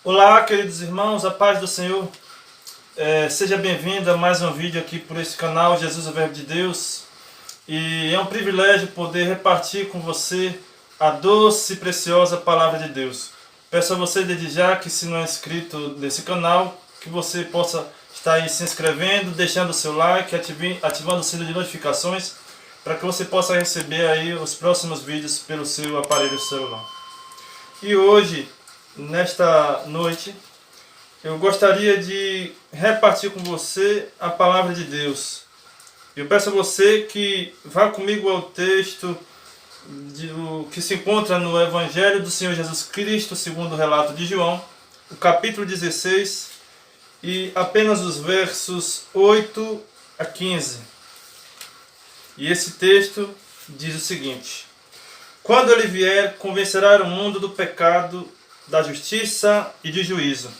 Olá, queridos irmãos, a paz do Senhor. Seja bem-vindo a mais um vídeo aqui por este canal Jesus, o Verbo de Deus. E é um privilégio poder repartir com você a doce e preciosa Palavra de Deus. Peço a você desde já que, se não é inscrito nesse canal, que você possa estar aí se inscrevendo, deixando o seu like, ativando o sino de notificações, para que você possa receber aí os próximos vídeos pelo seu aparelho celular. E hoje, nesta noite, eu gostaria de repartir com você a Palavra de Deus. Eu peço a você que vá comigo ao texto que se encontra no Evangelho do Senhor Jesus Cristo, segundo o relato de João, o capítulo 16, e apenas os versos 8 a 15. E esse texto diz o seguinte: quando ele vier, convencerá o mundo do pecado, da justiça e de juízo.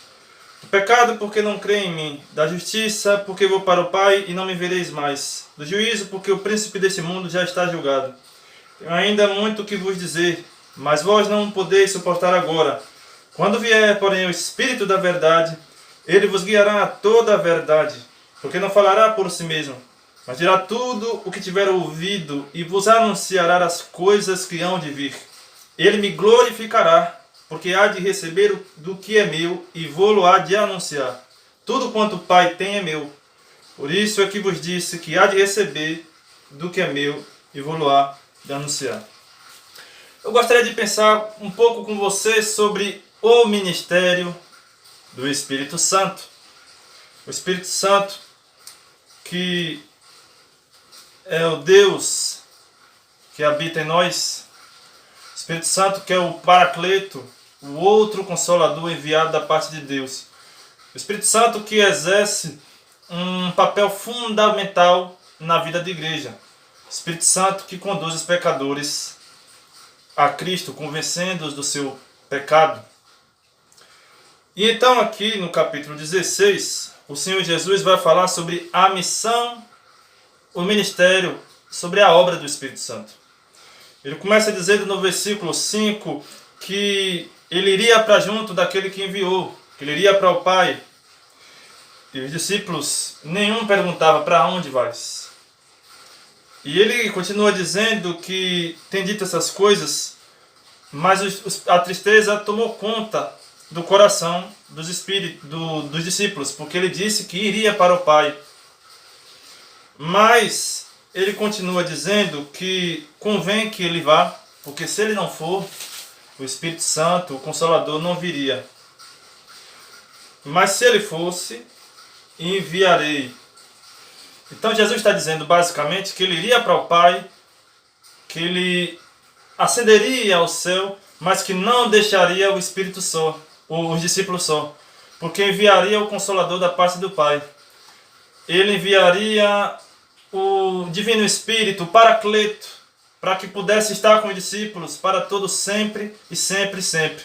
Do pecado, porque não crê em mim. Da justiça, porque vou para o Pai e não me vereis mais. Do juízo, porque o príncipe deste mundo já está julgado. Tenho ainda muito que vos dizer, mas vós não podeis suportar agora. Quando vier, porém, o Espírito da verdade, ele vos guiará a toda a verdade, porque não falará por si mesmo, mas dirá tudo o que tiver ouvido e vos anunciará as coisas que hão de vir. Ele me glorificará, porque há de receber do que é meu e vou-lo há de anunciar. Tudo quanto o Pai tem é meu. Por isso é que vos disse que há de receber do que é meu e vou-lo há de anunciar. Eu gostaria de pensar um pouco com você sobre o ministério do Espírito Santo. O Espírito Santo, que é o Deus que habita em nós. O Espírito Santo, que é o Paracleto, o outro Consolador enviado da parte de Deus. O Espírito Santo, que exerce um papel fundamental na vida da igreja. O Espírito Santo, que conduz os pecadores a Cristo, convencendo-os do seu pecado. E então aqui no capítulo 16, o Senhor Jesus vai falar sobre a missão, o ministério, sobre a obra do Espírito Santo. Ele começa dizendo no versículo 5 que ele iria para junto daquele que enviou, que ele iria para o Pai. E os discípulos, nenhum perguntava: para onde vais? E ele continua dizendo que tem dito essas coisas, mas a tristeza tomou conta do coração dos discípulos, porque ele disse que iria para o Pai. Mas ele continua dizendo que convém que ele vá, porque se ele não for, o Espírito Santo, o Consolador, não viria. Mas se ele fosse, enviarei. Então Jesus está dizendo basicamente que ele iria para o Pai, que ele ascenderia ao céu, mas que não deixaria o Espírito só, os discípulos só, porque enviaria o Consolador da parte do Pai. Ele enviaria o Divino Espírito, o Paracleto, para que pudesse estar com os discípulos para todo sempre e sempre, sempre.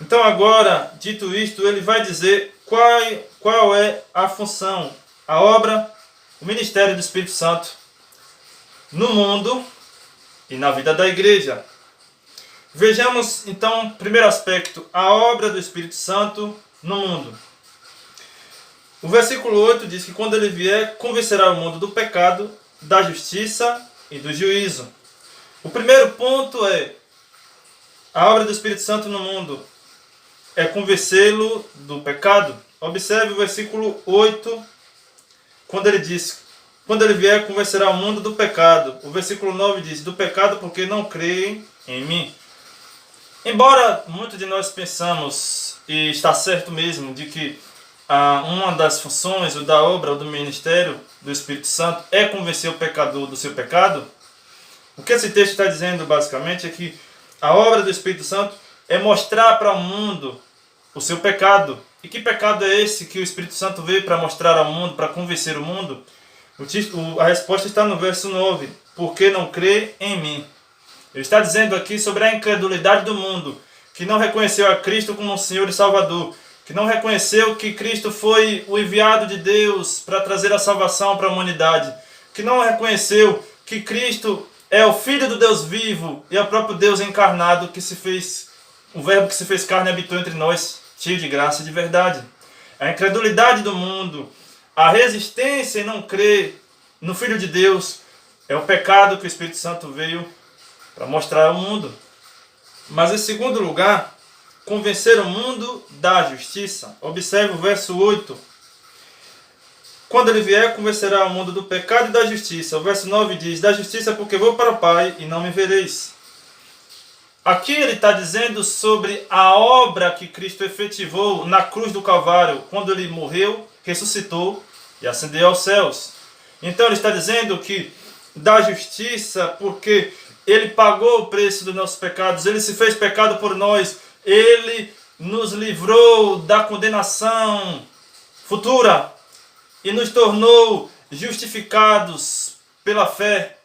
Então agora, dito isto, ele vai dizer qual é a função, a obra, o ministério do Espírito Santo no mundo e na vida da igreja. Vejamos então, primeiro aspecto, a obra do Espírito Santo no mundo. O versículo 8 diz que quando ele vier, convencerá o mundo do pecado, da justiça e do juízo. O primeiro ponto é, a obra do Espírito Santo no mundo é convencê-lo do pecado. Observe o versículo 8, quando ele diz, quando ele vier, convencerá o mundo do pecado. O versículo 9 diz, do pecado porque não creem em mim. Embora muitos de nós pensamos, e está certo mesmo, de que uma das funções, ou da obra, ou do ministério do Espírito Santo é convencer o pecador do seu pecado, o que esse texto está dizendo basicamente é que a obra do Espírito Santo é mostrar para o mundo o seu pecado. E que pecado é esse que o Espírito Santo veio para mostrar ao mundo, para convencer o mundo? A resposta está no verso 9. Porque não crê em mim. Ele está dizendo aqui sobre a incredulidade do mundo, que não reconheceu a Cristo como Senhor e Salvador, que não reconheceu que Cristo foi o enviado de Deus para trazer a salvação para a humanidade, que não reconheceu que Cristo é o Filho do Deus vivo e é o próprio Deus encarnado que se fez, o Verbo que se fez carne e habitou entre nós, cheio de graça e de verdade. A incredulidade do mundo, a resistência em não crer no Filho de Deus, é o pecado que o Espírito Santo veio para mostrar ao mundo. Mas em segundo lugar, convencer o mundo da justiça. Observe o verso 8. Quando ele vier, convencerá o mundo do pecado e da justiça. O verso 9 diz, da justiça porque vou para o Pai e não me vereis. Aqui ele está dizendo sobre a obra que Cristo efetivou na cruz do Calvário, quando ele morreu, ressuscitou e ascendeu aos céus. Então ele está dizendo que da justiça porque ele pagou o preço dos nossos pecados, ele se fez pecado por nós, ele nos livrou da condenação futura e nos tornou justificados pela fé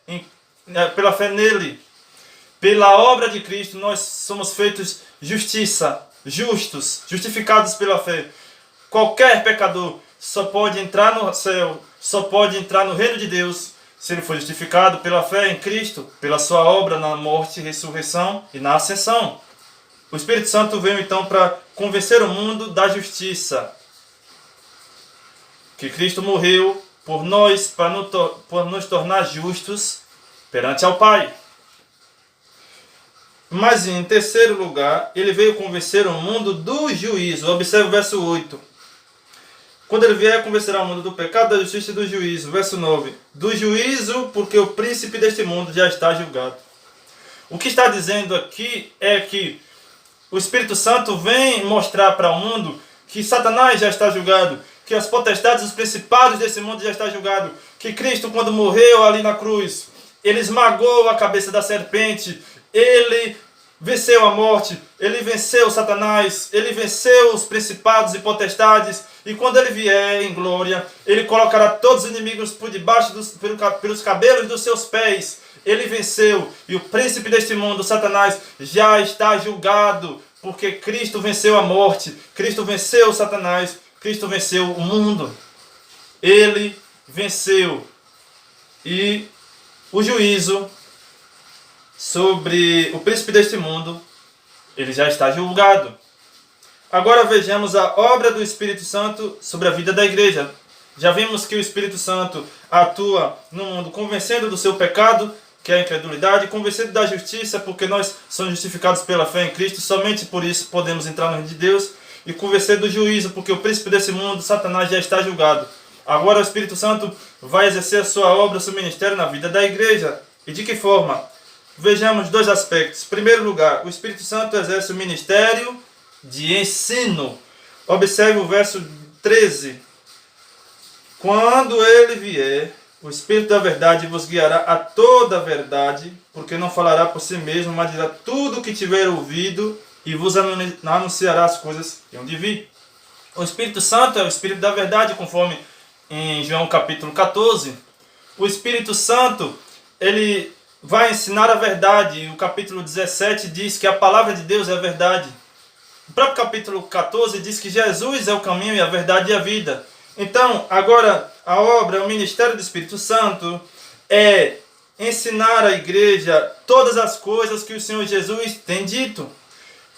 nele. Pela obra de Cristo nós somos feitos justiça, justos, justificados pela fé. Qualquer pecador só pode entrar no céu, só pode entrar no reino de Deus se ele for justificado pela fé em Cristo, pela sua obra na morte, ressurreição e na ascensão. O Espírito Santo veio então para convencer o mundo da justiça. Que Cristo morreu por nós, para nos tornar justos perante ao Pai. Mas em terceiro lugar, ele veio convencer o mundo do juízo. Observe o verso 8. Quando ele vier, convencerá o mundo do pecado, da justiça e do juízo. Verso 9. Do juízo, porque o príncipe deste mundo já está julgado. O que está dizendo aqui é que o Espírito Santo vem mostrar para o mundo que Satanás já está julgado, que as potestades, os principados desse mundo já estão julgados, que Cristo, quando morreu ali na cruz, ele esmagou a cabeça da serpente, ele venceu a morte, ele venceu Satanás, ele venceu os principados e potestades, e quando ele vier em glória, ele colocará todos os inimigos por debaixo pelos cabelos dos seus pés. Ele venceu, e o príncipe deste mundo, Satanás, já está julgado, porque Cristo venceu a morte, Cristo venceu Satanás, Cristo venceu o mundo. Ele venceu. E o juízo sobre o príncipe deste mundo, ele já está julgado. Agora vejamos a obra do Espírito Santo sobre a vida da igreja. Já vimos que o Espírito Santo atua no mundo convencendo do seu pecado, que é a incredulidade, convencendo da justiça, porque nós somos justificados pela fé em Cristo, somente por isso podemos entrar no reino de Deus, e convencer do juízo, porque o príncipe desse mundo, Satanás, já está julgado. Agora o Espírito Santo vai exercer a sua obra, o seu ministério na vida da igreja. E de que forma? Vejamos dois aspectos. Em primeiro lugar, o Espírito Santo exerce o ministério de ensino. Observe o verso 13. Quando ele vier, o Espírito da verdade vos guiará a toda a verdade, porque não falará por si mesmo, mas dirá tudo o que tiver ouvido e vos anunciará as coisas que hão de vir. O Espírito Santo é o Espírito da verdade, conforme em João capítulo 14. O Espírito Santo, ele vai ensinar a verdade. O capítulo 17 diz que a palavra de Deus é a verdade. O próprio capítulo 14 diz que Jesus é o caminho e a verdade e a vida. Então, agora, a obra, o ministério do Espírito Santo é ensinar à igreja todas as coisas que o Senhor Jesus tem dito.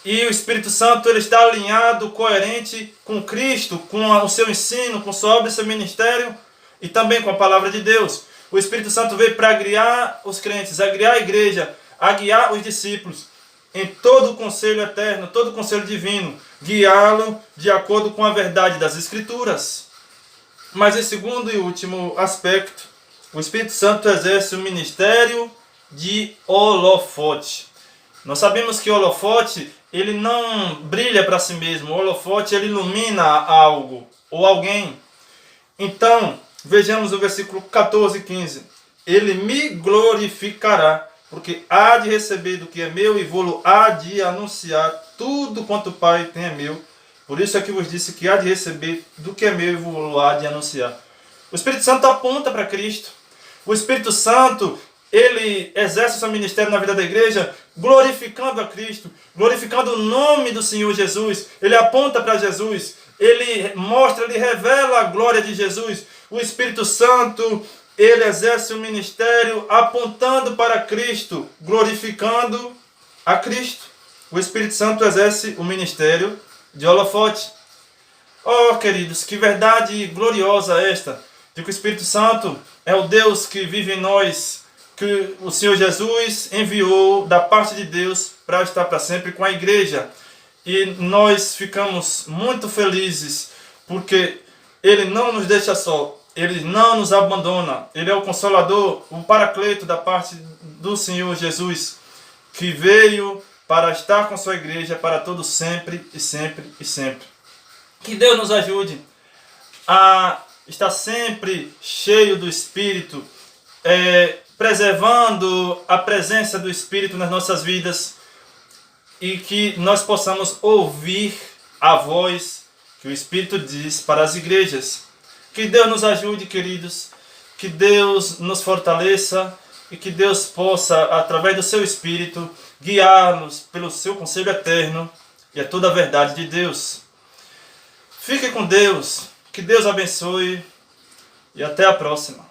E o Espírito Santo ele está alinhado, coerente com Cristo, com o seu ensino, com sua obra e seu ministério, e também com a palavra de Deus. O Espírito Santo veio para guiar os crentes, a guiar a igreja, a guiar os discípulos em todo o conselho eterno, todo o conselho divino, guiá-lo de acordo com a verdade das Escrituras. Mas em segundo e último aspecto, o Espírito Santo exerce o ministério de holofote. Nós sabemos que o holofote ele não brilha para si mesmo, o holofote ele ilumina algo ou alguém. Então, vejamos o versículo 14 e 15. Ele me glorificará, porque há de receber do que é meu e vou-lo há de anunciar tudo quanto o Pai tem é meu. Por isso é que vos disse que há de receber do que é meu e vou-lo há de anunciar. O Espírito Santo aponta para Cristo. O Espírito Santo, ele exerce o seu ministério na vida da igreja, glorificando a Cristo, glorificando o nome do Senhor Jesus. Ele aponta para Jesus, ele mostra, ele revela a glória de Jesus. O Espírito Santo, ele exerce o ministério apontando para Cristo, glorificando a Cristo. O Espírito Santo exerce o ministério de holofote. Oh, queridos, que verdade gloriosa esta, de que o Espírito Santo é o Deus que vive em nós, que o Senhor Jesus enviou da parte de Deus para estar para sempre com a igreja. E nós ficamos muito felizes, porque Ele não nos deixa só, Ele não nos abandona. Ele é o Consolador, o Paracleto da parte do Senhor Jesus, que veio para estar com sua igreja para todo sempre e sempre e sempre. Que Deus nos ajude a estar sempre cheio do Espírito, preservando a presença do Espírito nas nossas vidas, e que nós possamos ouvir a voz que o Espírito diz para as igrejas. Que Deus nos ajude, queridos, que Deus nos fortaleça e que Deus possa, através do seu Espírito, guiar-nos pelo seu conselho eterno e a toda a verdade de Deus. Fique com Deus, que Deus abençoe e até a próxima.